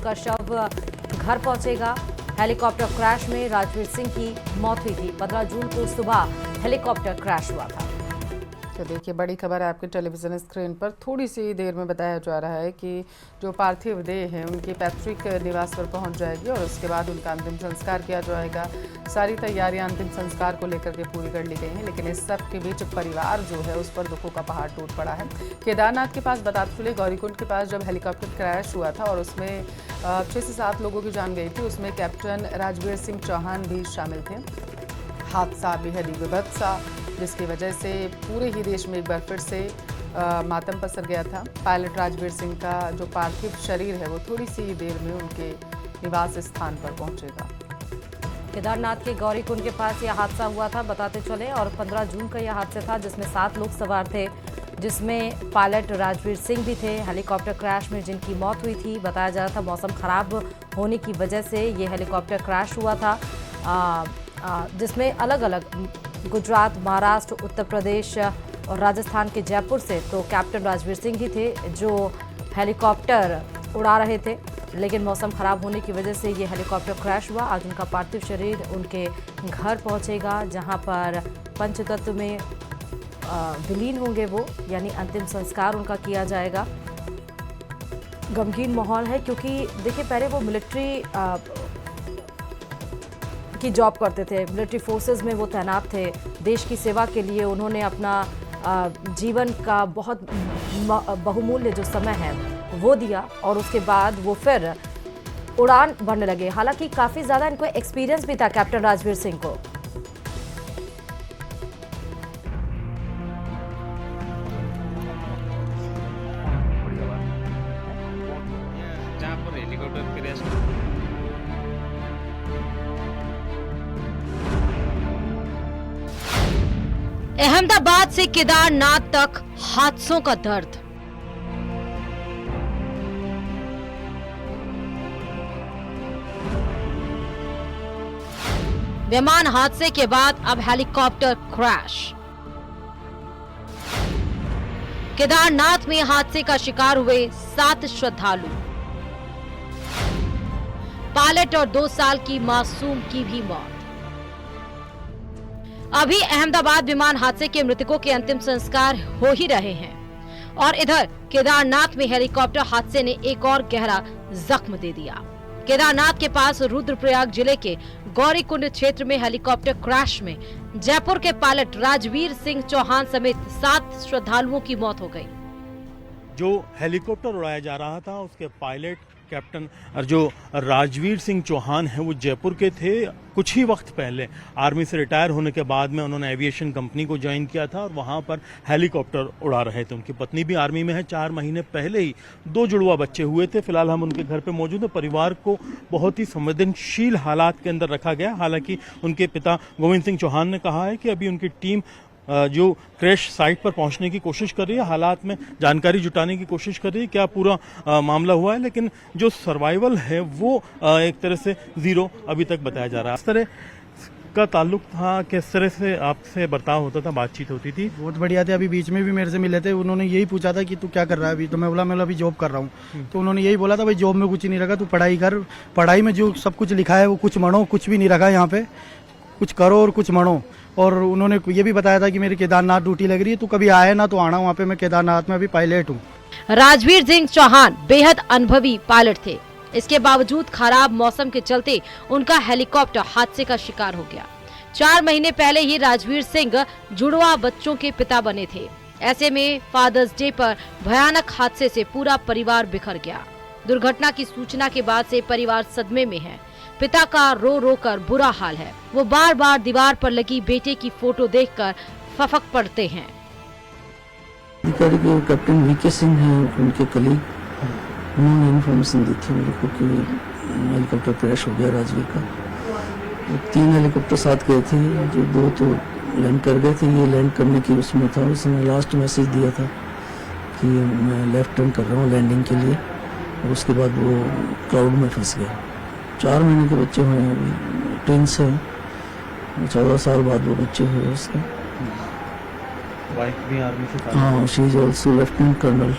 उनका शव घर पहुंचेगा। हेलीकॉप्टर क्रैश में राजवीर सिंह की मौत हुई थी। 15 जून को सुबह हेलीकॉप्टर क्रैश हुआ था। तो देखिए, बड़ी खबर है आपके टेलीविज़न स्क्रीन पर। थोड़ी सी देर में बताया जा रहा है कि जो पार्थिव देह है उनके पैतृक निवास पर पहुंच जाएगी और उसके बाद उनका अंतिम संस्कार किया जाएगा। सारी तैयारियां अंतिम संस्कार को लेकर के पूरी कर ली गई हैं, लेकिन इस सब के बीच परिवार जो है उस पर दुखों का पहाड़ टूट पड़ा है। केदारनाथ के पास बताते चले, गौरीकुंड के पास जब हेलीकॉप्टर क्रैश हुआ था और उसमें 6 से 7 लोगों की जान गई थी, उसमें कैप्टन राजवीर सिंह चौहान भी शामिल थे। हादसा बेहद ही विभत्सा, जिसकी वजह से पूरे ही देश में एक बार फिर से मातम पसर गया था। पायलट राजवीर सिंह का जो पार्थिव शरीर है वो थोड़ी सी देर में उनके निवास स्थान पर पहुंचेगा। केदारनाथ के गौरीकुंड के पास यह हादसा हुआ था, बताते चले, और 15 जून का यह हादसा था जिसमें 7 लोग सवार थे, जिसमें पायलट राजवीर सिंह भी थे। हेलीकॉप्टर क्रैश में जिनकी मौत हुई थी, बताया जा रहा था मौसम खराब होने की वजह से ये हेलीकॉप्टर क्रैश हुआ था, जिसमें अलग अलग गुजरात, महाराष्ट्र, उत्तर प्रदेश और राजस्थान के जयपुर से तो कैप्टन राजवीर सिंह ही थे जो हेलीकॉप्टर उड़ा रहे थे, लेकिन मौसम खराब होने की वजह से ये हेलीकॉप्टर क्रैश हुआ। आज उनका पार्थिव शरीर उनके घर पहुंचेगा, जहां पर पंचतत्व में विलीन होंगे वो, यानी अंतिम संस्कार उनका किया जाएगा। गमगीन माहौल है क्योंकि देखिए, पहले वो मिलिट्री की जॉब करते थे, मिलिट्री फोर्सेस में वो तैनात थे। देश की सेवा के लिए उन्होंने अपना जीवन का बहुत बहुमूल्य जो समय है वो दिया और उसके बाद वो फिर उड़ान भरने लगे। हालांकि काफ़ी ज़्यादा इनको एक्सपीरियंस भी था कैप्टन राजवीर सिंह को। जहाँ पर हेलीकॉप्टर क्रैश अहमदाबाद से केदारनाथ तक हादसों का दर्द। विमान हादसे के बाद अब हेलीकॉप्टर क्रैश। केदारनाथ में हादसे का शिकार हुए 7 श्रद्धालु। पायलट और 2 साल की मासूम की भी मौत। अभी अहमदाबाद विमान हादसे के मृतकों के अंतिम संस्कार हो ही रहे हैं और इधर केदारनाथ में हेलीकॉप्टर हादसे ने एक और गहरा जख्म दे दिया। केदारनाथ के पास रुद्रप्रयाग जिले के गौरीकुंड क्षेत्र में हेलीकॉप्टर क्रैश में जयपुर के पायलट राजवीर सिंह चौहान समेत 7 श्रद्धालुओं की मौत हो गई। जो हेलीकॉप्टर उड़ाया जा रहा था उसके पायलट कैप्टन जो राजवीर सिंह चौहान है वो जयपुर के थे। कुछ ही वक्त पहले आर्मी से रिटायर होने के बाद में उन्होंने एविएशन कंपनी को ज्वाइन किया था और वहां पर हेलीकॉप्टर उड़ा रहे थे। उनकी पत्नी भी आर्मी में है। 4 महीने पहले ही 2 जुड़वा बच्चे हुए थे। फिलहाल हम उनके घर पे मौजूद हैं। परिवार को बहुत ही संवेदनशील हालात के अंदर रखा गया। हालांकि उनके पिता गोविंद सिंह चौहान ने कहा है कि अभी उनकी टीम जो क्रैश साइट पर पहुंचने की कोशिश कर रही है, हालात में जानकारी जुटाने की कोशिश कर रही है, क्या पूरा मामला हुआ है, लेकिन जो सर्वाइवल है वो एक तरह से जीरो अभी तक बताया जा रहा है। इस तरह का ताल्लुक था, किस तरह से आपसे बर्ताव होता था, बातचीत होती थी? बहुत बढ़िया थे। अभी बीच में भी मेरे से मिले थे, उन्होंने यही पूछा था कि तू क्या कर रहा है अभी, तो मैं बोला अभी जॉब कर रहा हूँ। तो उन्होंने यही बोला था भाई जॉब में कुछ नहीं रखा, तू पढ़ाई कर, पढ़ाई में जो सब कुछ लिखा है वो कुछ मढ़ो, कुछ भी नहीं रखा यहाँ पे, कुछ करो और कुछ मढ़ो। और उन्होंने ये भी बताया था कि मेरी केदारनाथ ड्यूटी लग रही है, तू कभी आए ना तो आना, वहाँ पे मैं केदारनाथ में अभी पायलट हूँ। राजवीर सिंह चौहान बेहद अनुभवी पायलट थे। इसके बावजूद खराब मौसम के चलते उनका हेलीकॉप्टर हादसे का शिकार हो गया। 4 महीने पहले ही राजवीर सिंह जुड़वा बच्चों के पिता बने थे। ऐसे में फादर्स डे पर भयानक हादसे से पूरा परिवार बिखर गया। दुर्घटना की सूचना के बाद से परिवार सदमे में है। पिता का रो रो कर बुरा हाल है। वो बार बार दीवार पर लगी बेटे की फोटो देखकर फफक पड़ते हैं। अधिकारी के कैप्टन वीके सिंह हैं, उनके कलीग, उन्होंने इन्फॉर्मेशन दी थी मेरे को कि हेलीकॉप्टर क्रैश हो गया राजवीर का। 3 हेलीकॉप्टर साथ गए थे, जो 2 तो लैंड कर गए थे। ये लैंड करने की उसमें था, उसने लास्ट मैसेज दिया था कि मैं लेफ्ट टर्न कर रहा हूँ लैंडिंग के लिए, और उसके बाद वो क्राउड में फंस गया। 4 महीने के बच्चे हुए हैं, अभी ट्विंस हैं, 14 साल बाद वो बच्चे हुए उसके। वाइफ भी आर्मी से? हाँ, she is also lieutenant colonel.